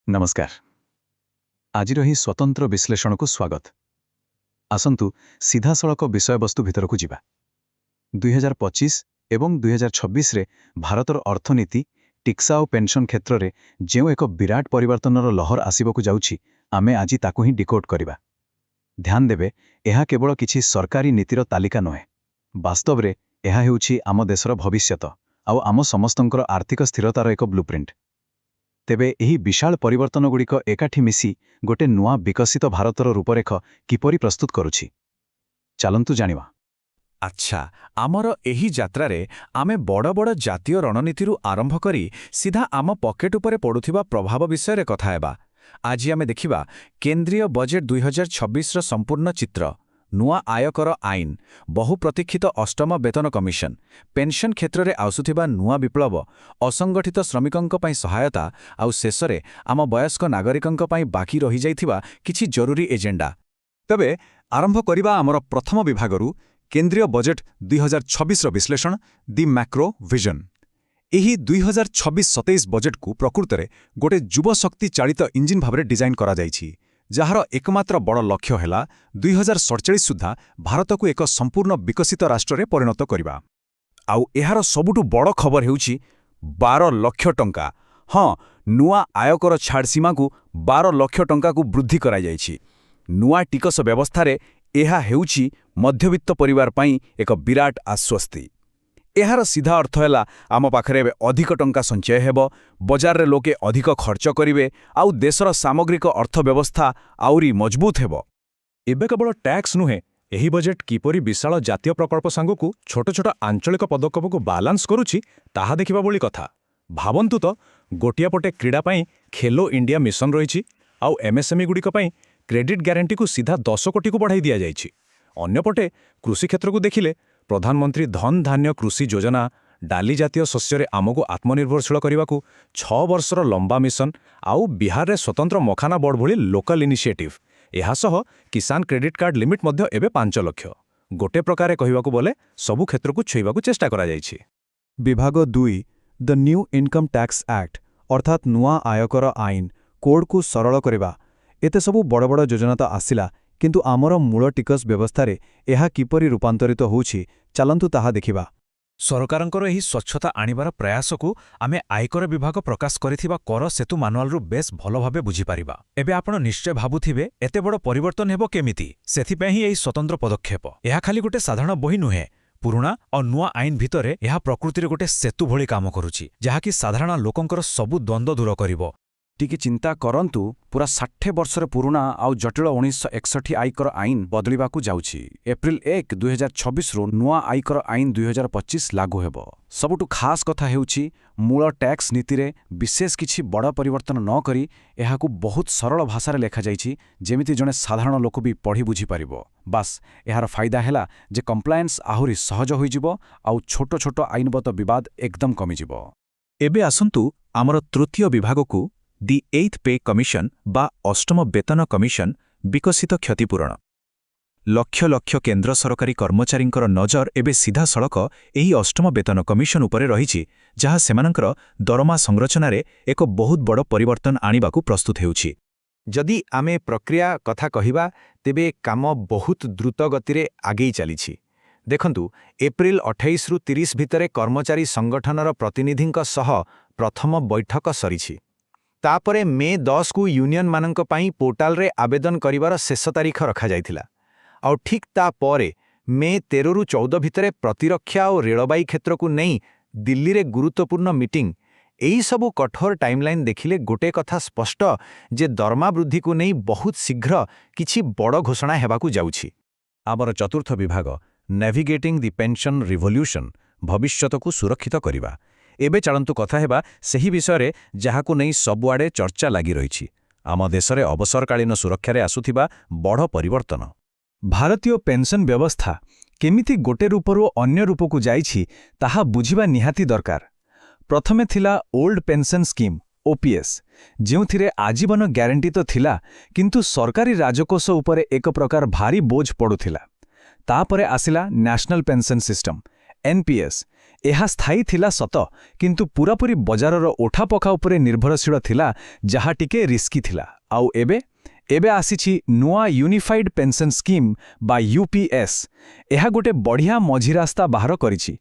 नमस्कार आजिर ही स्वतंत्र विश्लेषण को स्वागत आसंतु सीधासलख विषयवस्तु भितर को जिबा 2025 एवं 2026 रे भारतर अर्थनीति टिक्सा और पेंशन क्षेत्र में जो एक विराट परिवर्तनर लहर आसवाक जाउछि आमे आज ताकू ही डिकोड करिबा। ध्यान देबे एहा केवल किछि सरकारी नीतिर तालिका नहे, वास्तव रे एहा हेउछि आम देशर भविष्यत आउ आम समस्तंकर आर्थिक स्थिरतार एक ब्लूप्रिंट। तेबे एही विशाल परिवर्तनगुड़िक एकाठी मिसी गोटे नुआ विकसित भारतर रूपरेख किपरि प्रस्तुत करुछि चलंतु जानिवा। अच्छा, आमर एही यात्रारे आमे बड़ बड़ जातीय रणनीतिरु आरंभ करी सीधा आम पकेट उपरे पड़ुथिबा प्रभाव विषय कथा हेबा। आज आमे देखिबा केंद्रीय बजेट 2026 रो संपूर्ण चित्र, नुआ आयकर आईन, बहुप्रतीक्षित अष्टम वेतन कमिशन, पेंशन क्षेत्र में आसुथिबा नुआ विप्लव, असंगठित श्रमिकंक पई सहायता आउ शेषरे आम वयस्क नागरिकंक पई बाकी रही जाइथिबा किछि जरूरी एजेंडा। तबे आरंभ करिबा आमर प्रथम विभागरु केंद्रीय बजेट 2026 रो विश्लेषण दि मैक्रो विजन। एही 2026-27 बजेट को प्रकृतरे गोटे युव शक्ति चालित इंजिन भाव डिजाइन करा जाइछि, जार एकमात्र बड़ लक्ष्य है 2047 सुधा भारत को एक संपूर्ण विकसित राष्ट्र में परिणत करवा। आउ एहार सबुठु बड़ खबर हेउछि 12 लाख टंका। हाँ, नुआ आयकर छाड़ सीमा को 12 लाख टंका को वृद्धि करा जाइछि। नुआ टिकस व्यवस्था एहा हेउछि मध्यवित्त परिवार पई एक विराट आश्वस्ति। एहार सीधा अर्थ है आम पाखरे अधिक टंका संचय हेब, बजार रे लोके अधिक खर्च करिवे आउ देशर सामग्रिक अर्थव्यवस्था आउरी मजबूत हेब। एबे केवल टैक्स नुहे, एही बजेट किपरि विशाल जातीय प्रकल्प सांगकु छोट छोट आंचलिक पदक्षेप को बालांस करुछि ताहा देखिबा बोली कथा। भावन्तु तो गोटिया पटे क्रीड़ा पई खेलो इंडिया मिशन रहिछि आउ एमएसएमई गुड़िक पई क्रेडिट ग्यारंटी को सीधा 10 कोटी को बढ़ाई दिया जाइछि। अन्यपटे कृषि क्षेत्र को देखिले प्रधानमंत्री धन धान्य कृषि योजना, डाली जातीय शस्य आमको आत्मनिर्भरशील करने को 6 वर्षर लंबा मिशन आउ बिहार में स्वतंत्र मखाना बोर्ड भली लोकल इनिशिएटिव। एहासह किसान क्रेडिट कार्ड लिमिट मध्य एबे 5 लाख। गोटे प्रकार कहवाकू बोले सबु क्षेत्र को छुईवाकू चेष्टा करा जाइछि। विभाग 2 the new income tax act अर्थात नुआ आयकर आईन कोड को सरल करवा। एते सबु बड़ बड़ योजना तो आसिला, किंतु आमर मूल टिकस व्यवस्था रे एहा किपरि रूपांतरित होउछि चलंतु ताहा देखिबा। सरकारंकर एही स्वच्छता आनिबार प्रयास को आमे आयकर विभाग प्रकाश करिथिबा कर सेतु मानुआल रु बेस भलो भाबे बुझी पारिबा। एबे आपण निश्चय भाबुथिबे एते बड़ परिवर्तन हेबो केमिति, सेथिपे ही एही स्वतंत्र पदक्षेप। एहा खाली गोटे साधारण बही नुहे, पुरुणा और नुआ आईन भितरे एहा प्रकृति रे गोटे सेतु भली काम करूछि, जहाकी साधारण लोकंकर सबु द्वंद्व दूर करिवो। टिके चिंता करंतु पूरा 60 वर्षर पुराना आउ जटिल 1961 आयकर आईन बदलिबाकू जाउछि। एप्रिल 1, 2026 रो नुआ आयकर आईन 2025 लागू हेबो। सबुठु खास कथा हेउछि मूल टैक्स नीति रे विशेष किछि बड़ परिवर्तन न करी एहाकू बहुत सरल भाषा रे लेखा जाइछि, जेमिति जने साधारण लोक भी पढ़ी बुझी पारिबो। बस एहार फायदा हैला जे कंप्लायंस आहुरी सहज होई जिवो आउ छोट छोट आईनगत विवाद एकदम कमी जिवो। एबे आसंतु आमर तृतीय विभाग को दि 8th पे कमिशन बा अष्टम वेतन कमिशन विकसित क्षतिपूरण। लक्ष लक्ष केंद्र सरकारी कर्मचारींकर नजर एबे सीधा सड़क एही अष्टम वेतन कमिशन उपरे रहिछि, जहा सेमानंकर दरमा संरचना रे एक बहुत बड़ परिवर्तन आनिबाकू प्रस्तुत हेउछि। जदि आमे प्रक्रिया कथा कहिबा तेबे काम बहुत द्रुत गति रे आगे चलिछि। देखंतु एप्रिल 28 रु 30 भितरे कर्मचारी संगठनर प्रतिनिधिंक सह प्रथम बैठक सरिछि। तापरे मे 10 को यूनियन मानंक पाई पोर्टाल रे आवेदन करिवार शेष तारीख रखा जाइथिला। आउ ठीक ता परे मे 13 रु 14 भितरे प्रतिरक्षा और रेलबाई क्षेत्र को नहीं दिल्ली रे गुरुत्वपूर्ण मीटिंग। एही सबु कठोर टाइमलाइन देखिले गोटे कथा स्पष्ट जे दरमा वृद्धि को नहीं बहुत शीघ्र किछि बड़ घोषणा हेबाकू जाउछि। आमर चतुर्थ विभाग नेविगेटिंग दि पेंशन रिवोल्यूशन, भविष्यत को सुरक्षित करवा। एबे चलंतु कथा हेबा सही विषय जहाकू नहीं सबुआडे चर्चा लगी रही। आम देश में अवसरकालीन सुरक्षा रे आसुथिबा बड़ परिवर्तन। भारतीय पेंशन व्यवस्था केमिति गोटे रूपरु अन्य रूपकू जाइछि ताहा बुझिबा निहाती दरकार। प्रथमे थिला ओल्ड पेंशन स्कीम ओपीएस, जेउथिरे आजीवन ग्यारंटी तो थिला, किंतु सरकारी राजकोष उपरे एक प्रकार भारी बोझ पड़ुथिला। तापरे आसिला नेशनल पेंशन सिस्टम ଏନ୍ପିଏସ୍ ଏହା ସ୍ଥାୟୀ ଥିଲା ସତ କିନ୍ତୁ ପୁରାପୁରି ବଜାରର ଓଠାପକା ଉପରେ ନିର୍ଭରଶୀଳ ଥିଲା ଯାହା ଟିକେ ରିସ୍କି ଥିଲା। ଆଉ ଏବେ ଆସିଛି ନୂଆ ୟୁନିଫାଇଡ୍ ପେନ୍ସନ୍ ସ୍କିମ୍ ବା ୟୁପିଏସ୍। ଏହା ଗୋଟେ ବଢ଼ିଆ ମଝି ରାସ୍ତା ବାହାର କରିଛି।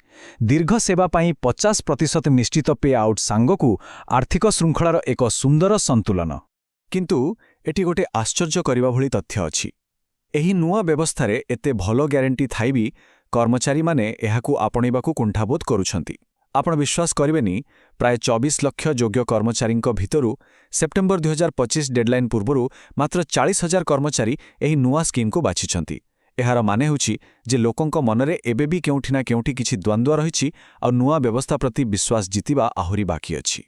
ଦୀର୍ଘ ସେବା ପାଇଁ 50% ନିଶ୍ଚିତ ପେ ଆଉଟ୍ ସାଙ୍ଗକୁ ଆର୍ଥିକ ଶୃଙ୍ଖଳାର ଏକ ସୁନ୍ଦର ସନ୍ତୁଳନ। କିନ୍ତୁ ଏଠି ଗୋଟେ ଆଶ୍ଚର୍ଯ୍ୟ କରିବା ଭଳି ତଥ୍ୟ ଅଛି। ଏହି ନୂଆ ବ୍ୟବସ୍ଥାରେ ଏତେ ଭଲ ଗ୍ୟାରେଣ୍ଟି ଥାଇ ବି କର୍ମଚାରୀମାନେ ଏହାକୁ ଆପଣେଇବାକୁ କୁଣ୍ଠାବୋଧ କରୁଛନ୍ତି। ଆପଣ ବିଶ୍ୱାସ କରିବେନି, ପ୍ରାୟ 24 ଲକ୍ଷ ଯୋଗ୍ୟ କର୍ମଚାରୀଙ୍କ ଭିତରୁ ସେପ୍ଟେମ୍ବର 2025 ଡେଡ୍ଲାଇନ୍ ପୂର୍ବରୁ ମାତ୍ର 40,000 କର୍ମଚାରୀ ଏହି ନୂଆ ସ୍କିମ୍କୁ ବାଛିଛନ୍ତି। ଏହାର ମାନେ ହେଉଛି ଯେ ଲୋକଙ୍କ ମନରେ ଏବେ ବି କେଉଁଠି ନା କେଉଁଠି କିଛି ଦ୍ୱନ୍ଦ୍ୱ ରହିଛି ଆଉ ନୂଆ ବ୍ୟବସ୍ଥା ପ୍ରତି ବିଶ୍ୱାସ ଜିତିବା ଆହୁରି ବାକି ଅଛି।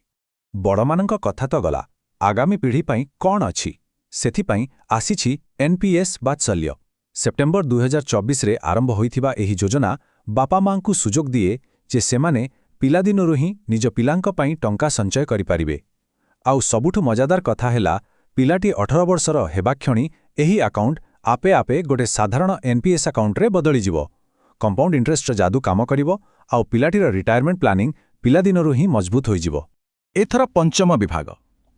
ବଡ଼ମାନଙ୍କ କଥା ତ ଗଲା, ଆଗାମୀ ପିଢ଼ି ପାଇଁ କ'ଣ ଅଛି? ସେଥିପାଇଁ ଆସିଛି ଏନ୍ପିଏସ୍ ବାତ୍ସଲ୍ୟ। ସେପ୍ଟେମ୍ବର 2024ରେ ଆରମ୍ଭ ହୋଇଥିବା ଏହି ଯୋଜନା ବାପାମାଙ୍କୁ ସୁଯୋଗ ଦିଏ ଯେ ସେମାନେ ପିଲାଦିନରୁ ହିଁ ନିଜ ପିଲାଙ୍କ ପାଇଁ ଟଙ୍କା ସଞ୍ଚୟ କରିପାରିବେ। ଆଉ ସବୁଠୁ ମଜାଦାର କଥା ହେଲା, ପିଲାଟି 18 ବର୍ଷର ହେବାକ୍ଷଣି ଏହି ଆକାଉଣ୍ଟ ଆପେ ଗୋଟେ ସାଧାରଣ ଏନ୍ପିଏସ୍ ଆକାଉଣ୍ଟରେ ବଦଳିଯିବ। କମ୍ପାଉଣ୍ଡ ଇଣ୍ଟରେଷ୍ଟର ଯାଦୁ କାମ କରିବ ଆଉ ପିଲାଟିର ରିଟାୟାରମେଣ୍ଟ ପ୍ଲାନିଂ ପିଲାଦିନରୁ ହିଁ ମଜବୁତ ହୋଇଯିବ। ଏଥର ପଞ୍ଚମ ବିଭାଗ,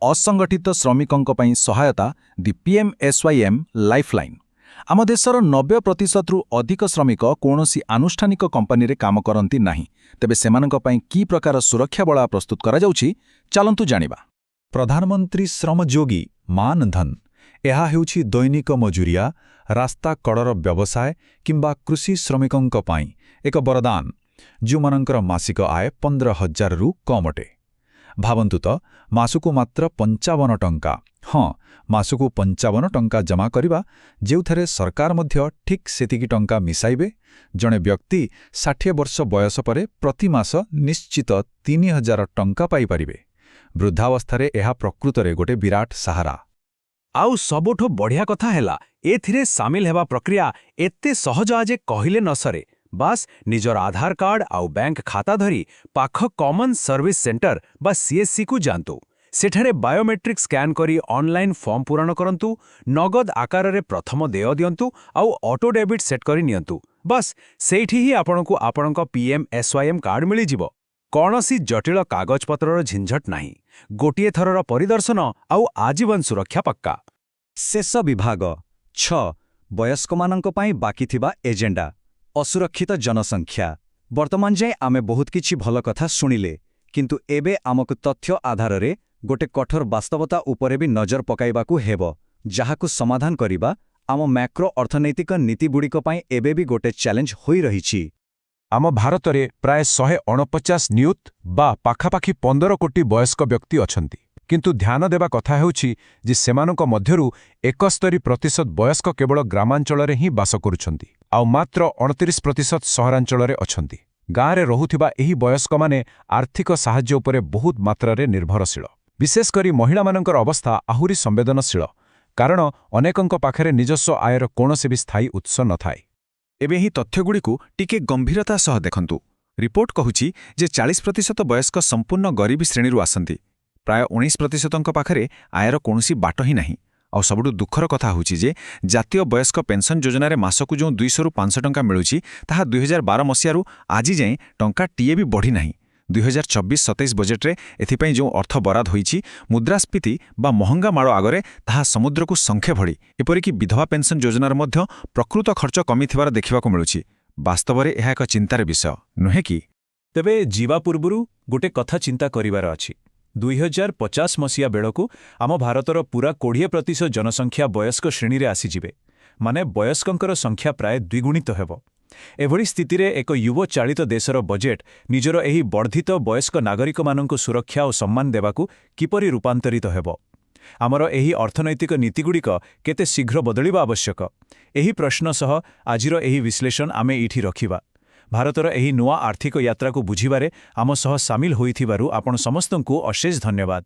ଅସଂଗଠିତ ଶ୍ରମିକଙ୍କ ପାଇଁ ସହାୟତା ଦି PMSYM ଲାଇଫଲାଇନ୍। ଆମ ଦେଶର 90%ରୁ ଅଧିକ ଶ୍ରମିକ କୌଣସି ଆନୁଷ୍ଠାନିକ କମ୍ପାନୀରେ କାମ କରନ୍ତି ନାହିଁ। ତେବେ ସେମାନଙ୍କ ପାଇଁ କି ପ୍ରକାର ସୁରକ୍ଷା ବଳୟ ପ୍ରସ୍ତୁତ କରାଯାଉଛି, ଚାଲନ୍ତୁ ଜାଣିବା। ପ୍ରଧାନମନ୍ତ୍ରୀ ଶ୍ରମଯୋଗୀ ମାନଧନ। ଏହା ହେଉଛି ଦୈନିକ ମଜୁରିଆ, ରାସ୍ତା କଡ଼ର ବ୍ୟବସାୟ କିମ୍ବା କୃଷି ଶ୍ରମିକଙ୍କ ପାଇଁ ଏକ ବରଦାନ, ଯେଉଁମାନଙ୍କର ମାସିକ ଆୟ 15,000ରୁ କମ୍ ଅଟେ। ଭାବନ୍ତୁ ତ, ମାସକୁ ମାତ୍ର 55 ଟଙ୍କା। ହଁ, ମାସକୁ 55 ଟଙ୍କା ଜମା କରିବା, ଯେଉଁଥିରେ ସରକାର ମଧ୍ୟ ଠିକ୍ ସେତିକି ଟଙ୍କା ମିଶାଇବେ। ଜଣେ ବ୍ୟକ୍ତି 60 ବର୍ଷ ବୟସ ପରେ ପ୍ରତି ମାସ ନିଶ୍ଚିତ 3,000 ଟଙ୍କା ପାଇପାରିବେ। ବୃଦ୍ଧାବସ୍ଥାରେ ଏହା ପ୍ରକୃତରେ ଗୋଟେ ବିରାଟ ସାହାରା। ଆଉ ସବୁଠୁ ବଢ଼ିଆ କଥା ହେଲା, ଏଥିରେ ସାମିଲ ହେବା ପ୍ରକ୍ରିୟା ଏତେ ସହଜ ଯେ କହିଲେ ନ ସରେ। ବାସ୍ ନିଜର ଆଧାର କାର୍ଡ ଆଉ ବ୍ୟାଙ୍କ ଖାତା ଧରି ପାଖ କମନ ସର୍ଭିସ ସେଣ୍ଟର ବା CSCକୁ ଯାଆନ୍ତୁ। ସେଠାରେ ବାୟୋମେଟ୍ରିକ ସ୍କାନ୍ କରି ଅନଲାଇନ୍ ଫର୍ମ ପୂରଣ କରନ୍ତୁ, ନଗଦ ଆକାରରେ ପ୍ରଥମ ଦେୟ ଦିଅନ୍ତୁ ଆଉ ଅଟୋ ଡେବିଟ୍ ସେଟ୍ କରି ନିଅନ୍ତୁ। ବାସ୍ ସେଇଠି ହିଁ ଆପଣଙ୍କୁ ଆପଣଙ୍କ PMSYM କାର୍ଡ ମିଳିଯିବ। କୌଣସି ଜଟିଳ କାଗଜପତ୍ରର ଝିଞ୍ଝଟ ନାହିଁ। ଗୋଟିଏ ଥରର ପରିଦର୍ଶନ ଆଉ ଆଜୀବନ ସୁରକ୍ଷା ପକ୍କା। ଶେଷ ବିଭାଗ 6, ବୟସ୍କମାନଙ୍କ ପାଇଁ ବାକିଥିବା ଏଜେଣ୍ଡା। ଅସୁରକ୍ଷିତ ଜନସଂଖ୍ୟା। ବର୍ତ୍ତମାନ ଯାଏଁ ଆମେ ବହୁତ କିଛି ଭଲ କଥା ଶୁଣିଲେ, କିନ୍ତୁ ଏବେ ଆମକୁ ତଥ୍ୟ ଆଧାରରେ ଗୋଟେ କଠୋର ବାସ୍ତବତା ଉପରେ ବି ନଜର ପକାଇବାକୁ ହେବ, ଯାହାକୁ ସମାଧାନ କରିବା ଆମ ମ୍ୟାକ୍ରୋ ଅର୍ଥନୈତିକ ନୀତିଗୁଡ଼ିକ ପାଇଁ ଏବେ ବି ଗୋଟେ ଚ୍ୟାଲେଞ୍ଜ ହୋଇ ରହିଛି। ଆମ ଭାରତରେ ପ୍ରାୟ 149 ନିୟୁତ ବା ପାଖାପାଖି 15 କୋଟି ବୟସ୍କ ବ୍ୟକ୍ତି ଅଛନ୍ତି। କିନ୍ତୁ ଧ୍ୟାନ ଦେବା କଥା ହେଉଛି ଯେ ସେମାନଙ୍କ ମଧ୍ୟରୁ 71% ବୟସ୍କ କେବଳ ଗ୍ରାମାଞ୍ଚଳରେ ହିଁ ବାସ କରୁଛନ୍ତି ଆଉ ମାତ୍ର 29% ସହରାଞ୍ଚଳରେ ଅଛନ୍ତି। ଗାଁରେ ରହୁଥିବା ଏହି ବୟସ୍କମାନେ ଆର୍ଥିକ ସାହାଯ୍ୟ ଉପରେ ବହୁତ ମାତ୍ରାରେ ନିର୍ଭରଶୀଳ। ବିଶେଷ କରି ମହିଳାମାନଙ୍କର ଅବସ୍ଥା ଆହୁରି ସମ୍ବେଦନଶୀଳ, କାରଣ ଅନେକଙ୍କ ପାଖରେ ନିଜସ୍ୱ ଆୟର କୌଣସି ବି ସ୍ଥାୟୀ ଉତ୍ସ ନଥାଏ। ଏବେ ଏହି ତଥ୍ୟଗୁଡ଼ିକୁ ଟିକେ ଗମ୍ଭୀରତା ସହ ଦେଖନ୍ତୁ। ରିପୋର୍ଟ କହୁଛି ଯେ 40% ବୟସ୍କ ସମ୍ପୂର୍ଣ୍ଣ ଗରିବୀ ଶ୍ରେଣୀରୁ ଆସନ୍ତି। ପ୍ରାୟ 19%ଙ୍କ ପାଖରେ ଆୟର କୌଣସି ବାଟ ହିଁ ନାହିଁ। ଆଉ ସବୁଠୁ ଦୁଃଖର କଥା ହେଉଛି ଯେ ଜାତୀୟ ବୟସ୍କ ପେନ୍ସନ୍ ଯୋଜନାରେ ମାସକୁ ଯେଉଁ 200ରୁ 500 ଟଙ୍କା ମିଳୁଛି, ତାହା 2012 ମସିହାରୁ ଆଜି ଯାଏଁ ଟଙ୍କାଟିଏ ବି ବଢ଼ିନାହିଁ। 2024-27 ବଜେଟ୍ରେ ଏଥିପାଇଁ ଯେଉଁ ଅର୍ଥ ବରାଦ ହୋଇଛି, ମୁଦ୍ରାସ୍ଫୀତି ବା ମହଙ୍ଗା ମାଳ ଆଗରେ ତାହା ସମୁଦ୍ରକୁ ଶଙ୍ଖେ ଭଳି। ଏପରିକି ବିଧବା ପେନ୍ସନ୍ ଯୋଜନାର ମଧ୍ୟ ପ୍ରକୃତ ଖର୍ଚ୍ଚ କମିଥିବାର ଦେଖିବାକୁ ମିଳୁଛି। ବାସ୍ତବରେ ଏହା ଏକ ଚିନ୍ତାର ବିଷୟ, ନୁହେଁ କି? ତେବେ ଯିବା ପୂର୍ବରୁ ଗୋଟେ କଥା ଚିନ୍ତା କରିବାର ଅଛି। 2050 ମସିହା ବେଳକୁ ଆମ ଭାରତର ପୁରା 20% ଜନସଂଖ୍ୟା ବୟସ୍କ ଶ୍ରେଣୀରେ ଆସିଯିବେ। ମାନେ ବୟସ୍କଙ୍କର ସଂଖ୍ୟା ପ୍ରାୟ ଦ୍ୱିଗୁଣିତ ହେବ। ଏଭଳି ସ୍ଥିତିରେ ଏକ ଯୁବ ଚାଳିତ ଦେଶର ବଜେଟ୍ ନିଜର ଏହି ବର୍ଦ୍ଧିତ ବୟସ୍କ ନାଗରିକମାନଙ୍କୁ ସୁରକ୍ଷା ଓ ସମ୍ମାନ ଦେବାକୁ କିପରି ରୂପାନ୍ତରିତ ହେବ? ଆମର ଏହି ଅର୍ଥନୈତିକ ନୀତିଗୁଡ଼ିକ କେତେ ଶୀଘ୍ର ବଦଳିବା ଆବଶ୍ୟକ? ଏହି ପ୍ରଶ୍ନ ସହ ଆଜିର ଏହି ବିଶ୍ଳେଷଣ ଆମେ ଏଇଠି ରଖିବା। ଭାରତର ଏହି ନୂଆ ଆର୍ଥିକ ଯାତ୍ରାକୁ ବୁଝିବାରେ ଆମ ସହ ସାମିଲ ହୋଇଥିବାରୁ ଆପଣ ସମସ୍ତଙ୍କୁ ଅଶେଷ ଧନ୍ୟବାଦ।